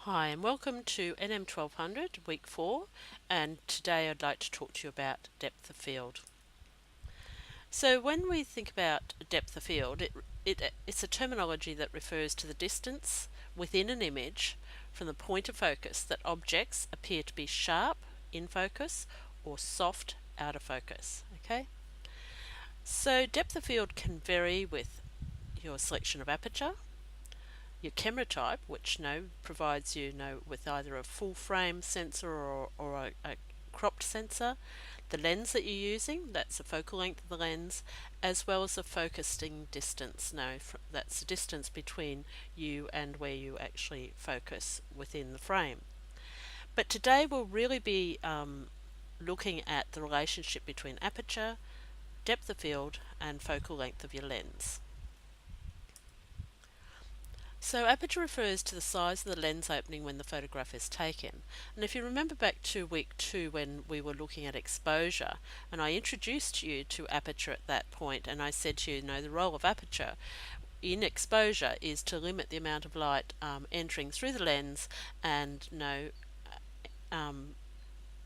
Hi and welcome to NM 1200 week 4, and today I'd like to talk to you about depth of field. So when we think about depth of field, it's a terminology that refers to the distance within an image from the point of focus that objects appear to be sharp in focus or soft out of focus. Okay, so depth of field can vary with your selection of aperture, your camera type, which provides you with either a full frame sensor or a cropped sensor, the lens that you're using, that's the focal length of the lens, as well as the focusing distance. That's the distance between you and where you actually focus within the frame. But today we'll really be looking at the relationship between aperture, depth of field, and focal length of your lens. So aperture refers to the size of the lens opening when the photograph is taken. And if you remember back to week 2 when we were looking at exposure, and I introduced you to aperture at that point, and I said to you, the role of aperture in exposure is to limit the amount of light entering through the lens and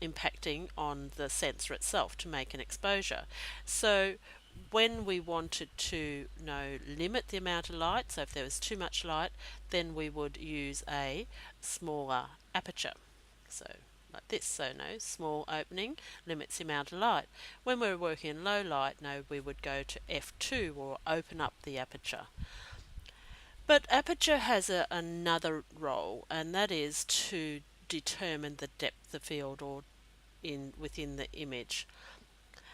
impacting on the sensor itself to make an exposure. So when we wanted to limit the amount of light, so if there was too much light, then we would use a smaller aperture. So like this, so small opening limits the amount of light. When we're working in low light, we would go to f2 or open up the aperture. But aperture has another role, and that is to determine the depth of field or within the image.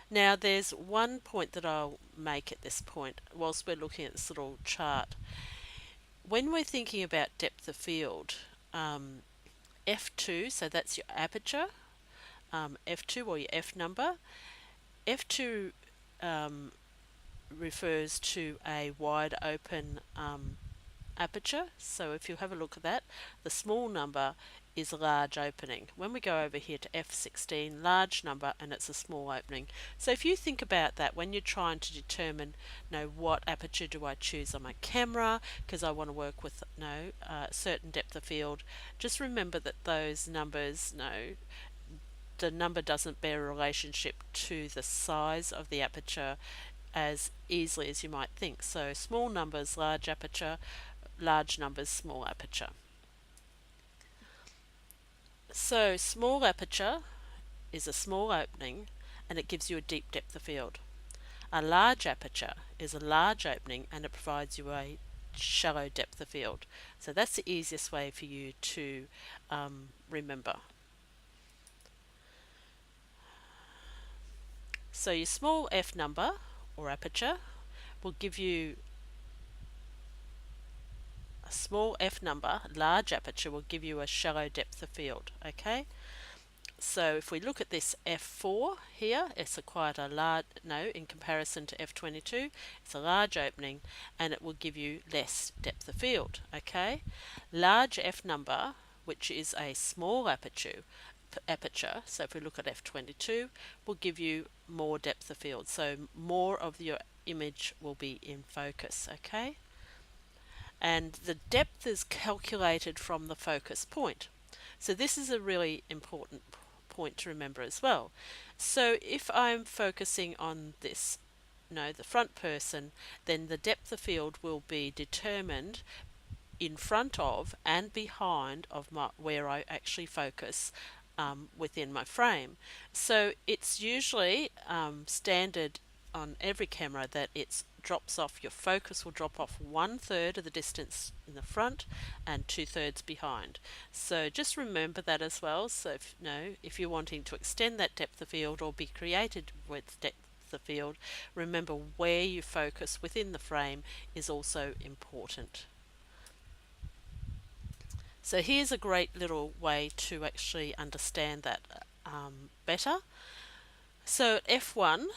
Now there's one point that I'll make at this point whilst we're looking at this little chart. When we're thinking about depth of field, f2, so that's your aperture, f2 or your f number. f2 refers to a wide open aperture. So if you have a look at that, the small number is a large opening. When we go over here to f16, large number, and it's a small opening. So if you think about that when you're trying to determine what aperture do I choose on my camera because I want to work with certain depth of field, just remember that those numbers, the number doesn't bear a relationship to the size of the aperture as easily as you might think. So small numbers, large aperture, large numbers, small aperture. So small aperture is a small opening and it gives you a deep depth of field. A large aperture is a large opening and it provides you a shallow depth of field. So that's the easiest way for you to remember. So your small f number or aperture will give you a small f number, large aperture will give you a shallow depth of field. Okay, so if we look at this f4 here, it's quite a large, in comparison to f22, it's a large opening and it will give you less depth of field. Okay, large f number, which is a small aperture, so if we look at f22, will give you more depth of field, so more of your image will be in focus. Okay, and the depth is calculated from the focus point. So this is a really important point to remember as well. So if I'm focusing on this, the front person, then the depth of field will be determined in front of and behind of where I actually focus within my frame. So it's usually standard on every camera that it drops off, your focus will drop off 1/3 of the distance in the front and 2/3 behind. So just remember that as well. So if you're wanting to extend that depth of field or be creative with depth of field, remember where you focus within the frame is also important. So here's a great little way to actually understand that better. So at F1,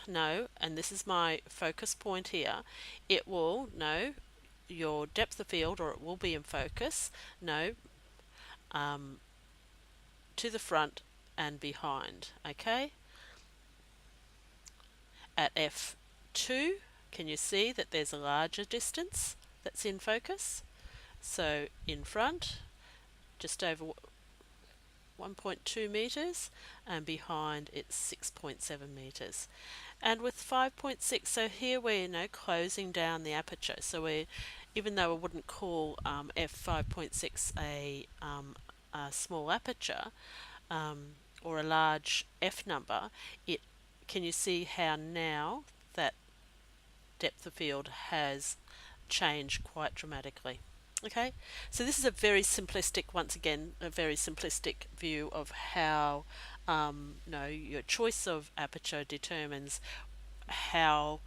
and this is my focus point here, it will your depth of field, or it will be in focus, to the front and behind. Okay. At F2, can you see that there's a larger distance that's in focus? So in front just over 1.2 meters, and behind it's 6.7 meters. And with 5.6, so here we're closing down the aperture. So we, even though I wouldn't call f5.6 a small aperture or a large f number, it can you see how now that depth of field has changed quite dramatically? Okay, so this is a very simplistic, once again, a very simplistic view of how your choice of aperture determines how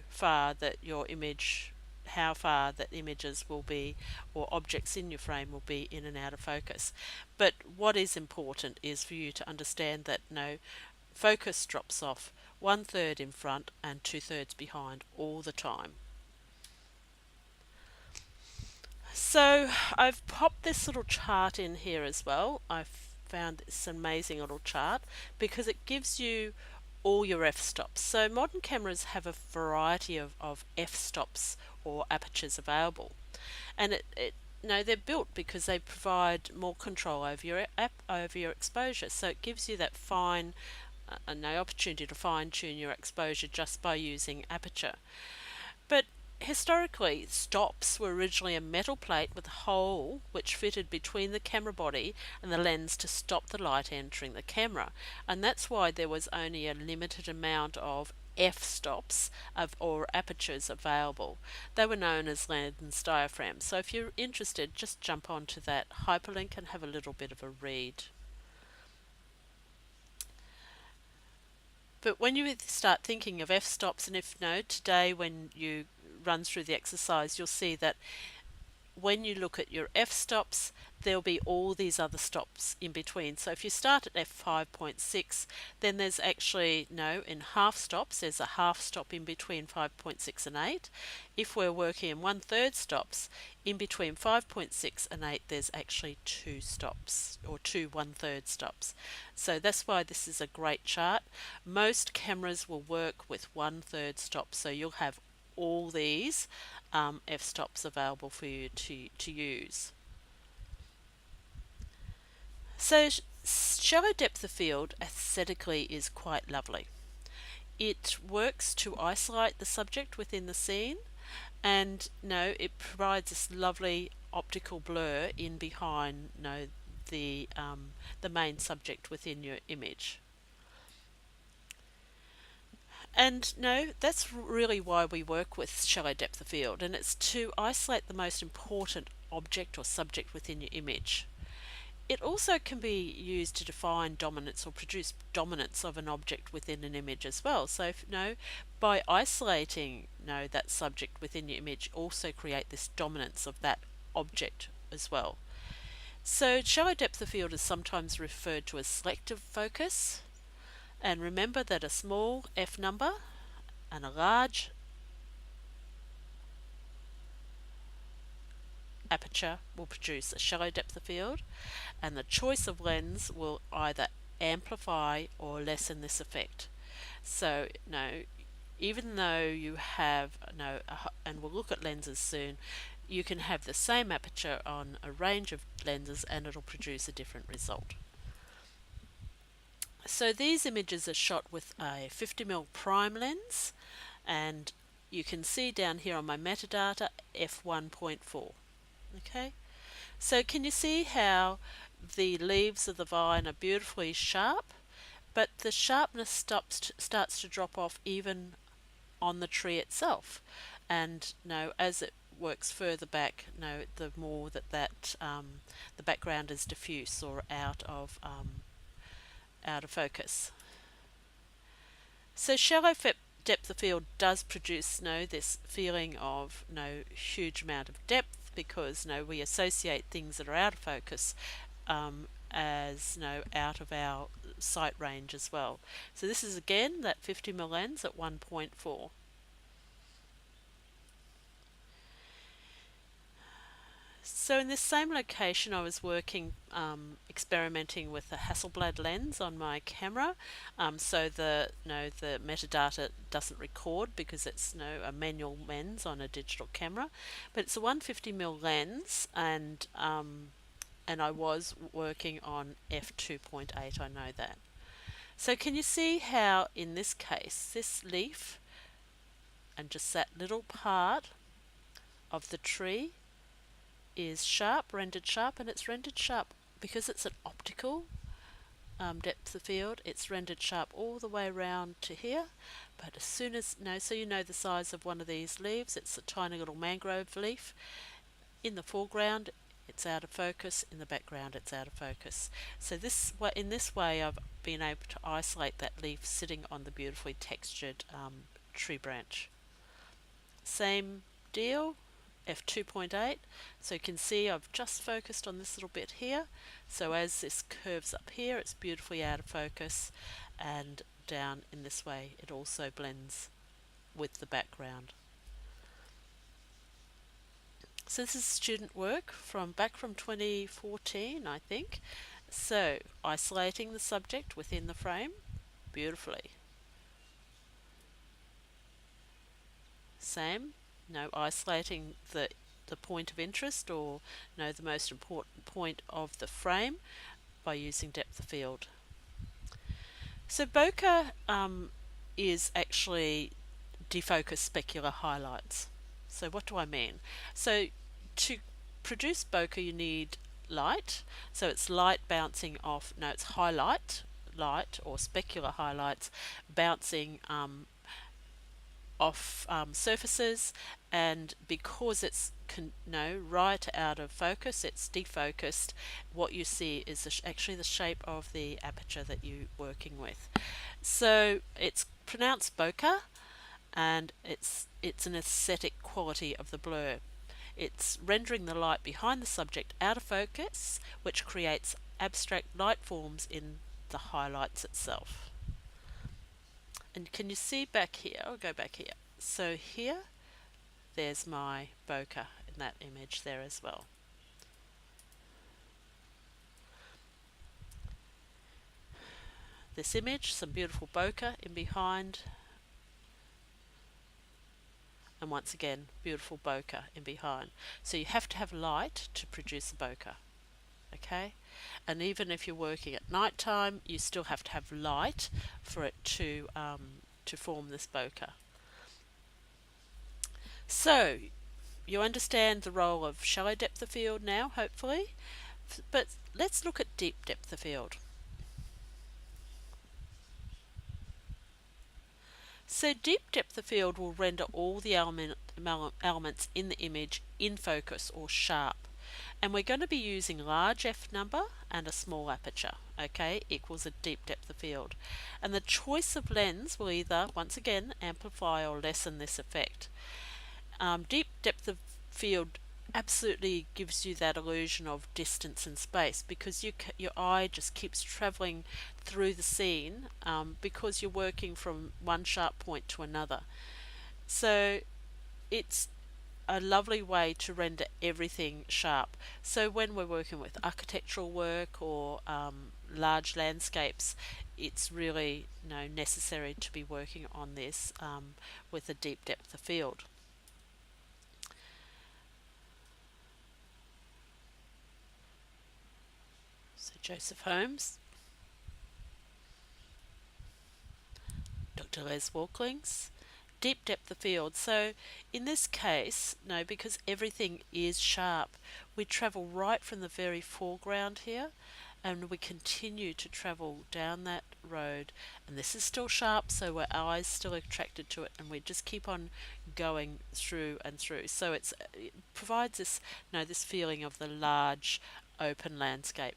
far that your image, how far that images will be, or objects in your frame will be in and out of focus. But what is important is for you to understand that focus drops off 1/3 in front and 2/3 behind all the time. So I've popped this little chart in here as well. I've found this amazing little chart because it gives you all your f-stops. So modern cameras have a variety of f-stops or apertures available, and they're built because they provide more control over your exposure. So it gives you that fine no opportunity to fine tune your exposure just by using aperture. But historically, stops were originally a metal plate with a hole which fitted between the camera body and the lens to stop the light entering the camera, and that's why there was only a limited amount of f-stops or apertures available. They were known as lens diaphragms. So if you're interested, just jump onto that hyperlink and have a little bit of a read. But when you start thinking of f-stops, and if today when you run through the exercise, you'll see that when you look at your f-stops, there'll be all these other stops in between. So if you start at f5.6, then there's actually, in half stops, there's a half stop in between 5.6 and 8. If we're working in 1/3 stops, in between 5.6 and 8, there's actually 2 stops, or 2 1/3 stops. So that's why this is a great chart. Most cameras will work with 1/3 stops, so you'll have all these f-stops available for you to use. So shallow depth of field aesthetically is quite lovely. It works to isolate the subject within the scene, and it provides this lovely optical blur in behind the main subject within your image. And that's really why we work with shallow depth of field, and it's to isolate the most important object or subject within your image. It also can be used to define dominance or produce dominance of an object within an image as well. So if, by isolating that subject within your image, also create this dominance of that object as well. So shallow depth of field is sometimes referred to as selective focus. And remember that a small f number and a large aperture will produce a shallow depth of field, and the choice of lens will either amplify or lessen this effect. So even though you have and we'll look at lenses soon, you can have the same aperture on a range of lenses and it'll produce a different result. So these images are shot with a 50mm prime lens, and you can see down here on my metadata f1.4. Okay, so can you see how the leaves of the vine are beautifully sharp, but the sharpness starts to drop off even on the tree itself, and as it works further back, the more that the background is diffuse or out of focus. So shallow depth of field does produce this feeling of huge amount of depth, because we associate things that are out of focus as out of our sight range as well. So this is again that 50mm lens at 1.4. So in this same location, I was working, experimenting with a Hasselblad lens on my camera. So the metadata doesn't record because it's a manual lens on a digital camera, but it's a 150mm lens, and and I was working on f2.8, I know that. So can you see how in this case this leaf and just that little part of the tree is sharp, rendered sharp, and it's rendered sharp because it's an optical depth of field. It's rendered sharp all the way around to here, but as soon as, so you know the size of one of these leaves, it's a tiny little mangrove leaf. In the foreground it's out of focus, in the background it's out of focus. So in this way I've been able to isolate that leaf sitting on the beautifully textured tree branch. Same deal, f2.8. So you can see I've just focused on this little bit here. So as this curves up here, it's beautifully out of focus, and down in this way it also blends with the background. So this is student work from back from 2014, I think. So isolating the subject within the frame beautifully. Same, isolating the point of interest, or the most important point of the frame by using depth of field. So bokeh is actually defocused specular highlights. So what do I mean? So to produce bokeh you need light. So it's light bouncing off, it's highlight light or specular highlights bouncing off surfaces, and because it's right out of focus, it's defocused. What you see is actually the shape of the aperture that you're working with. So it's pronounced bokeh, and it's an aesthetic quality of the blur. It's rendering the light behind the subject out of focus, which creates abstract light forms in the highlights itself. And can you see back here? I'll go back here. So here, there's my bokeh in that image there as well. This image, some beautiful bokeh in behind. And once again, beautiful bokeh in behind. So you have to have light to produce a bokeh. Okay? And even if you're working at night time, you still have to have light for it to form this bokeh. So you understand the role of shallow depth of field now, hopefully, but let's look at deep depth of field. So deep depth of field will render all the elements in the image in focus or sharp. And we're going to be using large f number and a small aperture, okay, equals a deep depth of field. And the choice of lens will either, once again, amplify or lessen this effect. Deep depth of field absolutely gives you that illusion of distance and space, because your eye just keeps travelling through the scene because you're working from one sharp point to another. So it's a lovely way to render everything sharp. So when we're working with architectural work or large landscapes, it's really necessary to be working on this with a deep depth of field. So Joseph Holmes, Dr. Les Walklings, deep depth of field. So in this case, because everything is sharp, we travel right from the very foreground here, and we continue to travel down that road, and this is still sharp, so our eyes still attracted to it, and we just keep on going through and through. So it provides this this feeling of the large open landscape.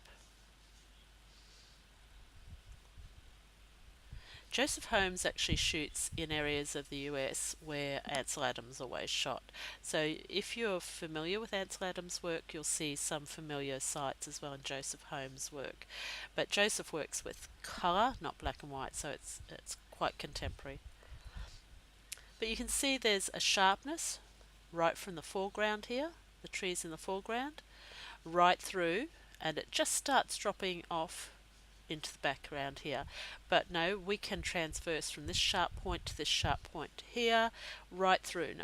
Joseph Holmes actually shoots in areas of the US where Ansel Adams always shot. So if you're familiar with Ansel Adams' work, you'll see some familiar sites as well in Joseph Holmes' work. But Joseph works with colour, not black and white, so it's quite contemporary. But you can see there's a sharpness right from the foreground here, the trees in the foreground, right through, and it just starts dropping off into the background here. But we can transverse from this sharp point to this sharp point here, right through,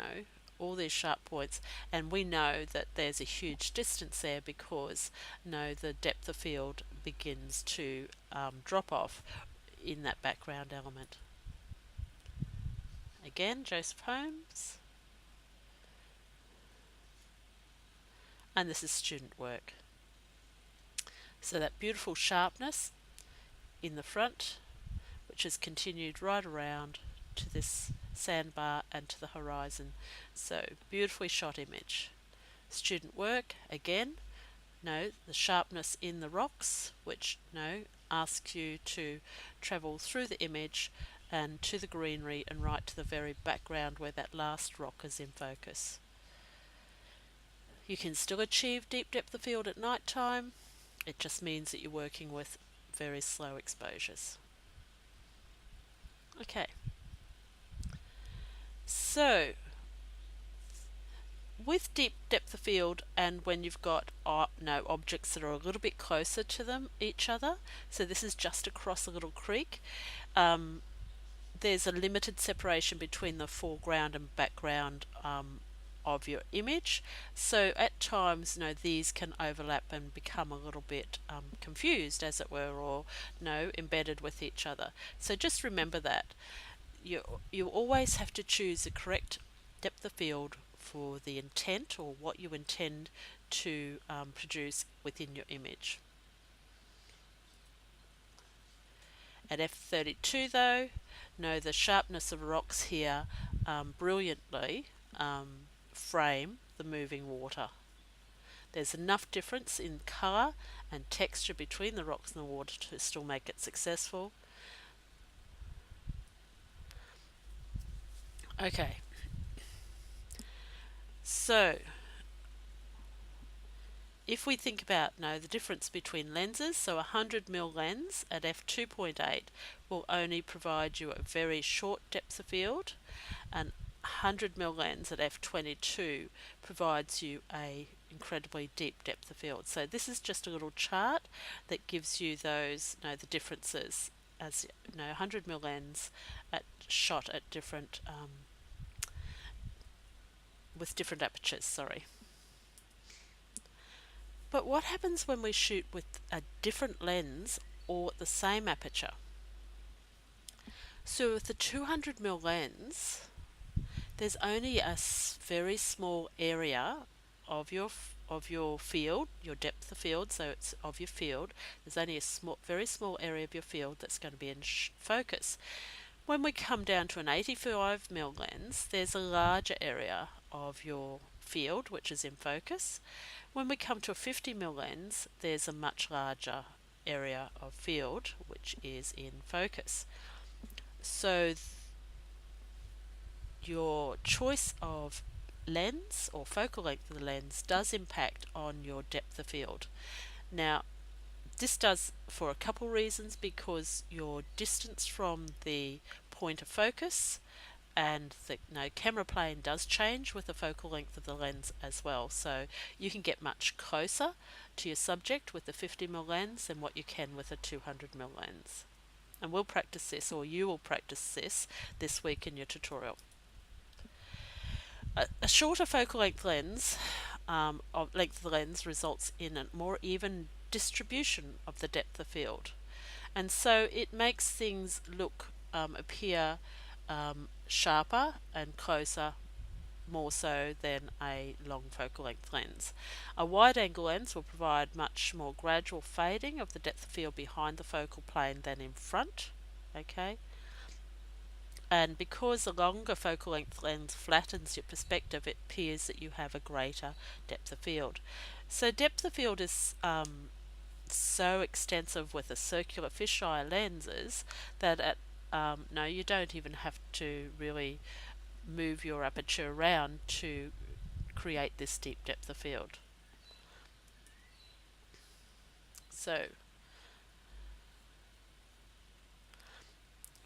all these sharp points, and we know that there's a huge distance there because the depth of field begins to drop off in that background element. Again, Joseph Holmes, and this is student work. So that beautiful sharpness in the front, which is continued right around to this sandbar and to the horizon. So beautifully shot image. Student work, again, the sharpness in the rocks, which asks you to travel through the image and to the greenery and right to the very background where that last rock is in focus. You can still achieve deep depth of field at night time. It just means that you're working with very slow exposures. Okay, so with deep depth of field, and when you've got objects that are a little bit closer to them each other, so this is just across a little creek, there's a limited separation between the foreground and background of your image. So at times, these can overlap and become a little bit confused, as it were, or embedded with each other. So just remember that you always have to choose the correct depth of field for the intent or what you intend to produce within your image. At f32 though, the sharpness of rocks here brilliantly frame the moving water. There's enough difference in colour and texture between the rocks and the water to still make it successful. Okay, so if we think about the difference between lenses, so a 100mm lens at f2.8 will only provide you a very short depth of field, and 100mm lens at f22 provides you a incredibly deep depth of field. So this is just a little chart that gives you those the differences, as 100mm lens shot at different with different apertures. But what happens when we shoot with a different lens or the same aperture? So with the 200mm lens, there's only a very small area of your field, your depth of field, so it's of your field. There's only a very small area of your field that's going to be in focus. When we come down to an 85mm lens, there's a larger area of your field which is in focus. When we come to a 50mm lens, there's a much larger area of field which is in focus. So your choice of lens or focal length of the lens does impact on your depth of field. Now, this does for a couple reasons, because your distance from the point of focus and the camera plane does change with the focal length of the lens as well. So you can get much closer to your subject with the 50mm lens than what you can with a 200mm lens. And we'll practice this, or you will practice this week in your tutorial. A shorter focal length lens of the lens results in a more even distribution of the depth of field, and so it makes things appear sharper and closer, more so than a long focal length lens. A wide angle lens will provide much more gradual fading of the depth of field behind the focal plane than in front. Okay. And because a longer focal length lens flattens your perspective, it appears that you have a greater depth of field. So depth of field is so extensive with the circular fisheye lenses that you don't even have to really move your aperture around to create this deep depth of field. So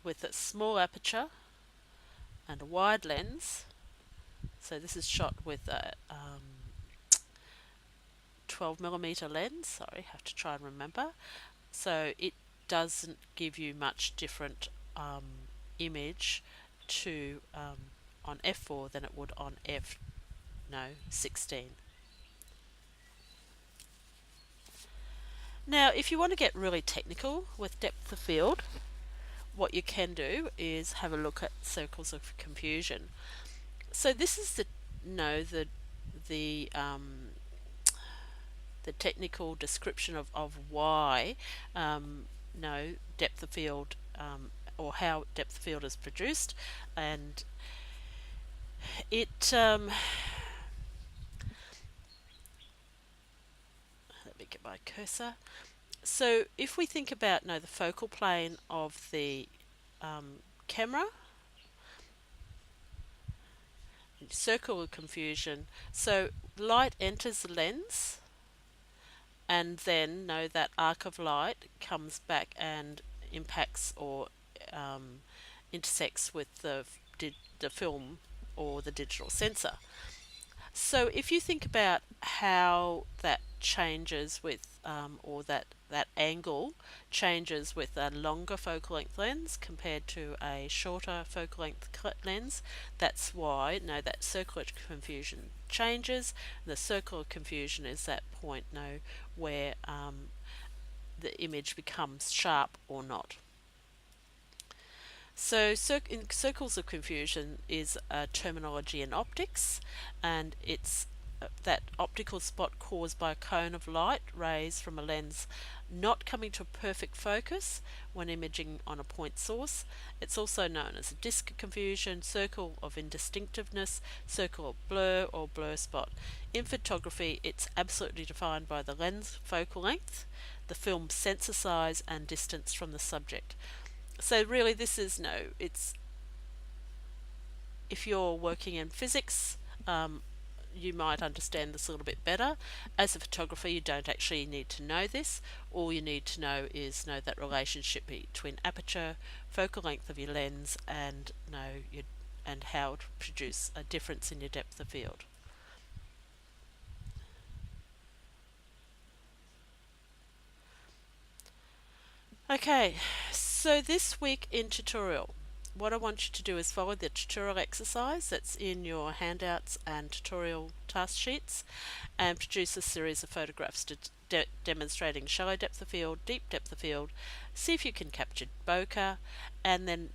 with a small aperture and a wide lens, so this is shot with a 12mm lens, sorry, have to try and remember, so it doesn't give you much different image to on f4 than it would on 16. Now, if you want to get really technical with depth of field, what you can do is have a look at circles of confusion. So this is the the technical description of why depth of field or how depth of field is produced, and it let me get my cursor. So if we think about the focal plane of the camera, circle of confusion, so light enters the lens, and then that arc of light comes back and impacts or intersects with the film or the digital sensor. So if you think about how that changes with or that angle changes with a longer focal length lens compared to a shorter focal length lens, that's why that circular confusion changes. The circular confusion is that point where the image becomes sharp or not. So circles of confusion is a terminology in optics, and it's that optical spot caused by a cone of light rays from a lens not coming to a perfect focus when imaging on a point source. It's also known as a disk confusion, circle of indistinctiveness, circle of blur, or blur spot. In photography, it's absolutely defined by the lens focal length, the film sensor size, and distance from the subject. So really this is it's, if you're working in physics, you might understand this a little bit better. As a photographer, you don't actually need to know this. All you need to know is that relationship between aperture, focal length of your lens, and and how to produce a difference in your depth of field. Okay, so this week in tutorial, what I want you to do is follow the tutorial exercise that's in your handouts and tutorial task sheets, and produce a series of photographs demonstrating shallow depth of field, deep depth of field. See if you can capture bokeh, and then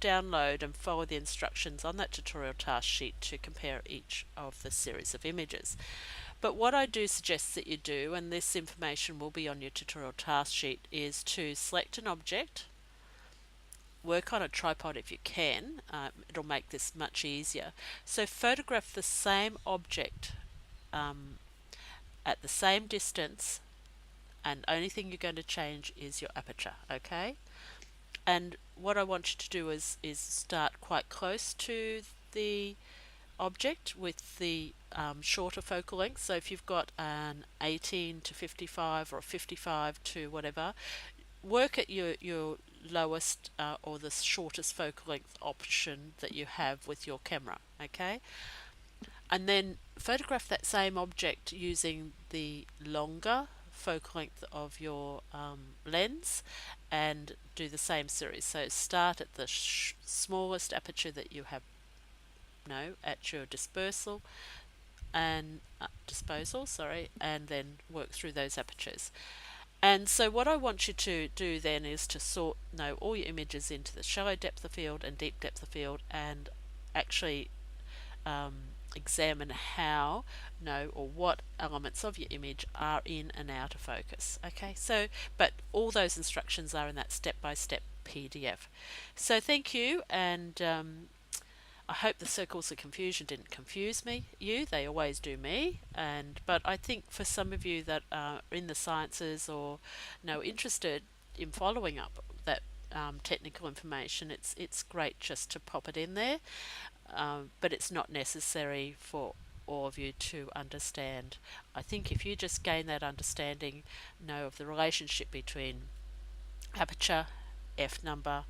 download and follow the instructions on that tutorial task sheet to compare each of the series of images. But what I do suggest that you do, and this information will be on your tutorial task sheet, is to select an object, work on a tripod if you can, it'll make this much easier. So photograph the same object at the same distance, and only thing you're going to change is your aperture, okay? And what I want you to do is start quite close to the object with the shorter focal length. So if you've got an 18 to 55 or a 55 to whatever, work at your lowest or the shortest focal length option that you have with your camera, okay? And then photograph that same object using the longer focal length of your lens, and do the same series. So start at the smallest aperture that you have at your disposal, and then work through those apertures. And so what I want you to do then is to sort all your images into the shallow depth of field and deep depth of field, and actually examine how or what elements of your image are in and out of focus. Okay, so but all those instructions are in that step-by-step PDF. So thank you, and I hope the circles of confusion didn't confuse they always do me, but I think for some of you that are in the sciences or interested in following up that technical information, it's great just to pop it in there, but it's not necessary for all of you to understand. I think if you just gain that understanding of the relationship between aperture, f number,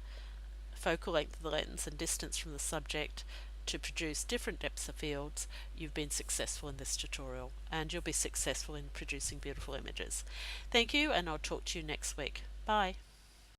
focal length of the lens, and distance from the subject to produce different depths of fields, you've been successful in this tutorial, and you'll be successful in producing beautiful images. Thank you, and I'll talk to you next week. Bye.